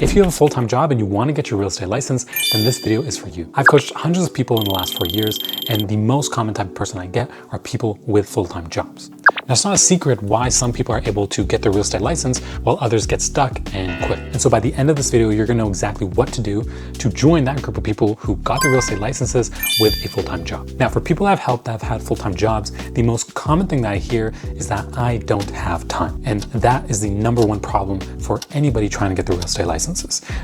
If you have a full-time job and you want to get your real estate license, then this video is for you. I've coached hundreds of people in the last 4 years, and the most common type of person I get are people with full-time jobs. Now, it's not a secret why some people are able to get their real estate license while others get stuck and quit. And so by the end of this video, you're gonna know exactly what to do to join that group of people who got their real estate licenses with a full-time job. Now, for people I've helped that have had full-time jobs, the most common thing that I hear is that I don't have time. And that is the #1 problem for anybody trying to get their real estate licenses.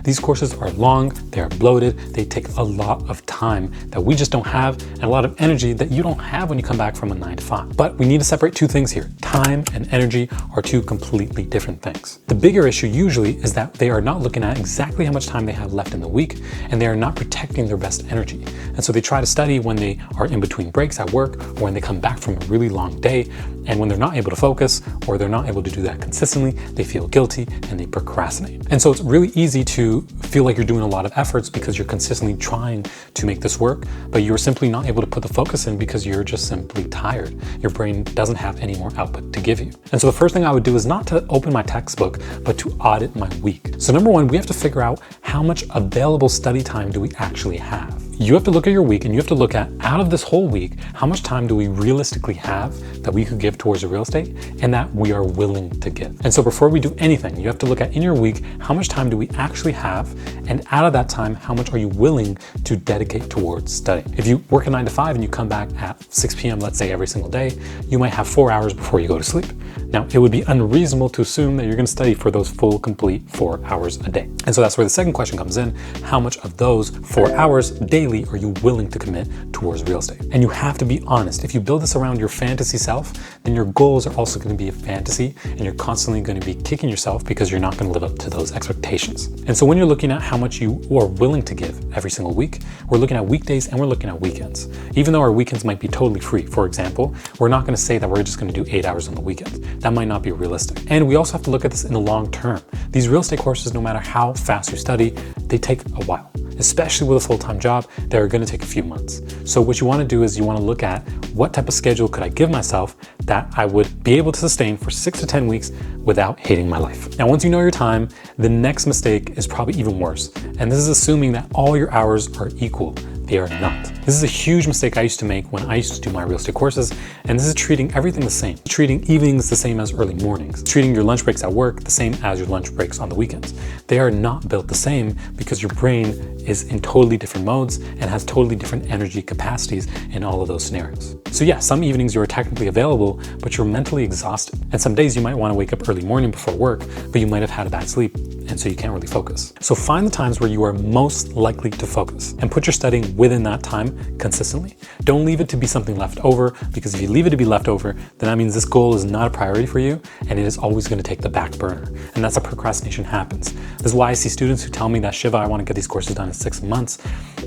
These courses are long, they are bloated, they take a lot of time that we just don't have, and a lot of energy that you don't have when you come back from a 9 to 5. But we need to separate two things here. Time and energy are two completely different things. The bigger issue usually is that they are not looking at exactly how much time they have left in the week, and they are not protecting their best energy. And so they try to study when they are in between breaks at work, or when they come back from a really long day, and when they're not able to focus, or they're not able to do that consistently, they feel guilty and they procrastinate. And so it's really easy to feel like you're doing a lot of efforts because you're consistently trying to make this work, but you're simply not able to put the focus in because you're just simply tired. Your brain doesn't have any more output to give you. And so the first thing I would do is not to open my textbook, but to audit my week. So #1, we have to figure out how much available study time do we actually have. You have to look at your week and you have to look at, out of this whole week, how much time do we realistically have that we could give towards the real estate and that we are willing to give. And so before we do anything, you have to look at in your week, how much time do we actually have? And out of that time, how much are you willing to dedicate towards studying? If you work a 9 to 5 and you come back at 6 p.m., let's say every single day, you might have 4 hours before you go to sleep. Now, it would be unreasonable to assume that you're going to study for those full, complete 4 hours a day. And so that's where the second question comes in. How much of those 4 hours daily are you willing to commit towards real estate? And you have to be honest. If you build this around your fantasy self, then your goals are also going to be a fantasy, and you're constantly going to be kicking yourself because you're not going to live up to those expectations. And so when you're looking at how much you are willing to give every single week, we're looking at weekdays and we're looking at weekends. Even though our weekends might be totally free, for example, we're not going to say that we're just going to do 8 hours on the weekends. That might not be realistic. And we also have to look at this in the long term. These real estate courses, no matter how fast you study, they take a while. Especially with a full-time job, they're going to take a few months. So what you want to do is you want to look at what type of schedule could I give myself that I would be able to sustain for 6 to 10 weeks without hating my life. Now, once you know your time, the next mistake is probably even worse. And this is assuming that all your hours are equal. They are not. This is a huge mistake I used to make when I used to do my real estate courses, and this is treating everything the same. Treating evenings the same as early mornings. Treating your lunch breaks at work the same as your lunch breaks on the weekends. They are not built the same because your brain is in totally different modes and has totally different energy capacities in all of those scenarios. So yeah, some evenings you are technically available, but you're mentally exhausted. And some days you might want to wake up early morning before work, but you might have had a bad sleep, and so you can't really focus. So find the times where you are most likely to focus and put your studying within that time consistently. Don't leave it to be something left over, because if you leave it to be left over, then that means this goal is not a priority for you, and it is always going to take the back burner. And that's how procrastination happens. This is why I see students who tell me that, Shiva, I want to get these courses done in 6 months,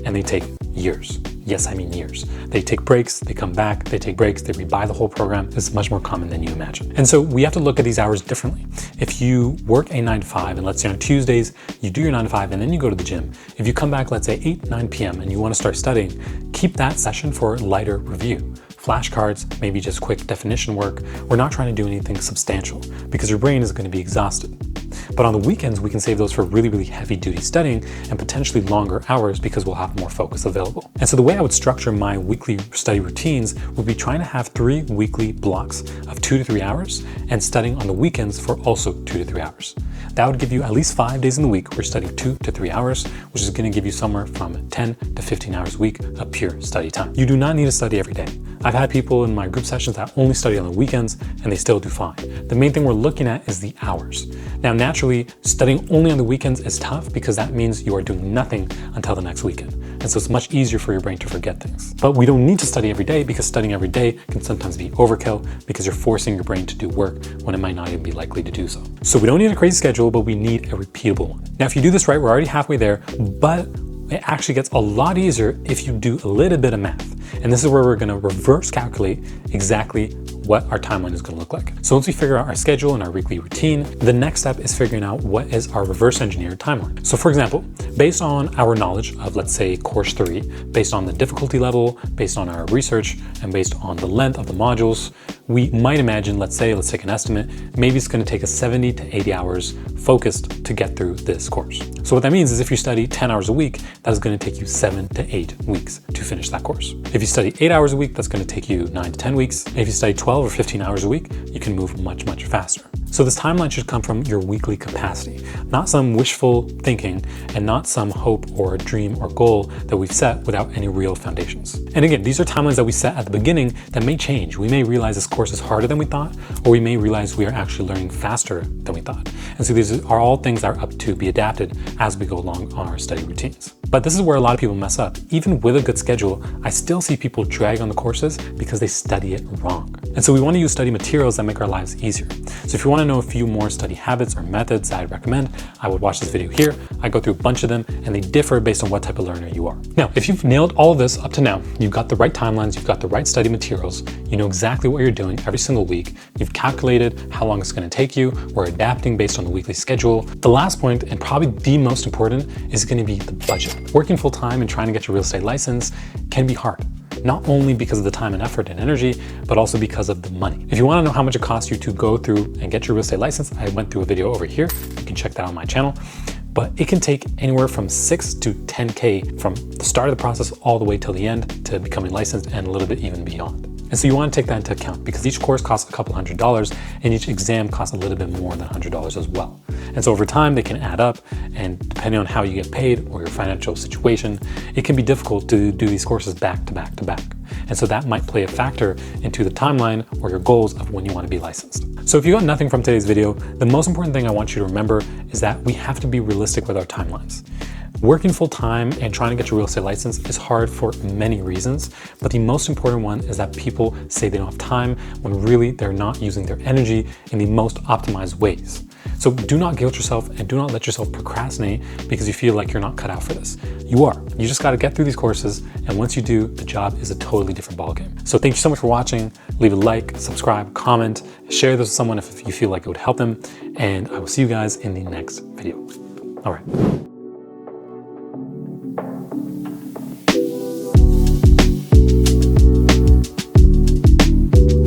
and they take years. Yes, I mean years. They take breaks, they come back, they take breaks, they rebuy the whole program. It's much more common than you imagine. And so we have to look at these hours differently. If you work a 9 to 5, and let's say on Tuesdays, you do your 9 to 5 and then you go to the gym. If you come back, let's say 8, 9 p.m. and you want to start studying, keep that session for lighter review. Flashcards, maybe just quick definition work. We're not trying to do anything substantial because your brain is going to be exhausted. But on the weekends, we can save those for really, really heavy duty studying and potentially longer hours because we'll have more focus available. And so the way I would structure my weekly study routines would be trying to have 3 weekly blocks of 2 to 3 hours and studying on the weekends for also 2 to 3 hours. That would give you at least 5 days in the week where you're studying 2 to 3 hours, which is going to give you somewhere from 10 to 15 hours a week of pure study time. You do not need to study every day. I've had people in my group sessions that only study on the weekends and they still do fine. The main thing we're looking at is the hours. Now, naturally, studying only on the weekends is tough because that means you are doing nothing until the next weekend. And so it's much easier for your brain to forget things. But we don't need to study every day because studying every day can sometimes be overkill because you're forcing your brain to do work when it might not even be likely to do so. So we don't need a crazy schedule, but we need a repeatable one. Now, if you do this right, we're already halfway there, but it actually gets a lot easier if you do a little bit of math. And this is where we're going to reverse calculate exactly what our timeline is going to look like. So once we figure out our schedule and our weekly routine, the next step is figuring out what is our reverse engineered timeline. So for example, based on our knowledge of, let's say, course 3, based on the difficulty level, based on our research, and based on the length of the modules, we might imagine, let's take an estimate, maybe it's going to take us 70 to 80 hours focused to get through this course. So what that means is if you study 10 hours a week, that is going to take you 7 to 8 weeks to finish that course. If you study 8 hours a week, that's going to take you 9 to 10 weeks. If you study 12 or 15 hours a week, you can move much, much faster. So this timeline should come from your weekly capacity, not some wishful thinking and not some hope or a dream or goal that we've set without any real foundations. And again, these are timelines that we set at the beginning that may change. We may realize this course is harder than we thought, or we may realize we are actually learning faster than we thought. And so these are all things that are up to be adapted as we go along on our study routines. But this is where a lot of people mess up. Even with a good schedule, I still see people drag on the courses because they study it wrong. And so we want to use study materials that make our lives easier. So if you want to know a few more study habits or methods that I'd recommend, I would watch this video here. I go through a bunch of them and they differ based on what type of learner you are. Now, if you've nailed all of this up to now, you've got the right timelines, you've got the right study materials, you know exactly what you're doing every single week, you've calculated how long it's going to take you, we're adapting based on the weekly schedule. The last point, and probably the most important, is going to be the budget. Working full time and trying to get your real estate license can be hard. Not only because of the time and effort and energy, but also because of the money. If you want to know how much it costs you to go through and get your real estate license, I went through a video over here. You can check that on my channel. But it can take anywhere from 6 to 10K from the start of the process all the way till the end to becoming licensed and a little bit even beyond. And so you want to take that into account because each course costs a couple $100 and each exam costs a little bit more than $100 as well. And so over time they can add up, and depending on how you get paid or your financial situation, it can be difficult to do these courses back to back to back. And so that might play a factor into the timeline or your goals of when you want to be licensed. So if you got nothing from today's video, the most important thing I want you to remember is that we have to be realistic with our timelines. Working full time and trying to get your real estate license is hard for many reasons, but the most important one is that people say they don't have time when really they're not using their energy in the most optimized ways. So do not guilt yourself and do not let yourself procrastinate because you feel like you're not cut out for this. You are. You just got to get through these courses, and once you do, the job is a totally different ballgame. So thank you so much for watching. Leave a like, subscribe, comment, share this with someone if you feel like it would help them, and I will see you guys in the next video. All right.